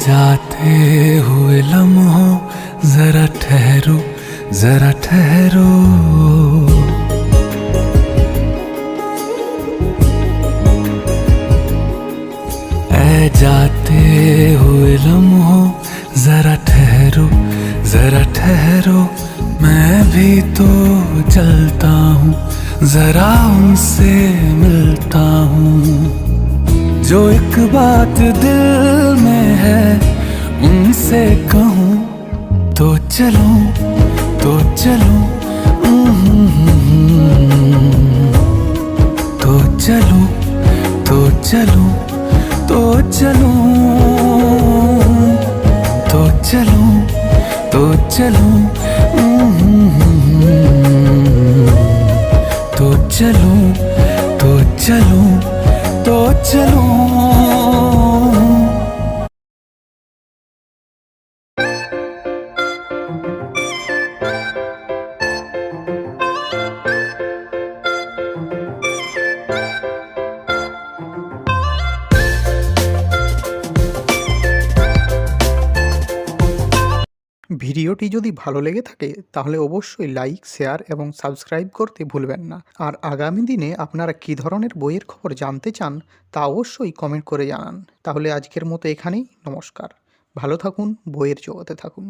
जाते हुए लम्हों जरा ठहरो, जरा ठहरो। ऐ जाते हुए लम्हों जरा ठहरो, जरा ठहरो। मैं भी तो चलता हूँ, जरा उनसे मिलता हूँ। जो एक बात दिल में है उनसे कहूँ तो चलूं, तो चलूं, तो चलूं, तो चलूं, तो चलूं, तो चलूं, तो चलूं, तो चलूं, तो चलूं, तो चलूं। ভিডিওটি যদি ভালো লেগে থাকে তাহলে অবশ্যই লাইক, শেয়ার এবং সাবস্ক্রাইব করতে ভুলবেন না। আর আগামী দিনে আপনারা কী ধরনের বইয়ের খবর জানতে চান তা অবশ্যই কমেন্ট করে জানান। তাহলে আজকের মতো এখানেই, নমস্কার। ভালো থাকুন, বইয়ের জগতে থাকুন।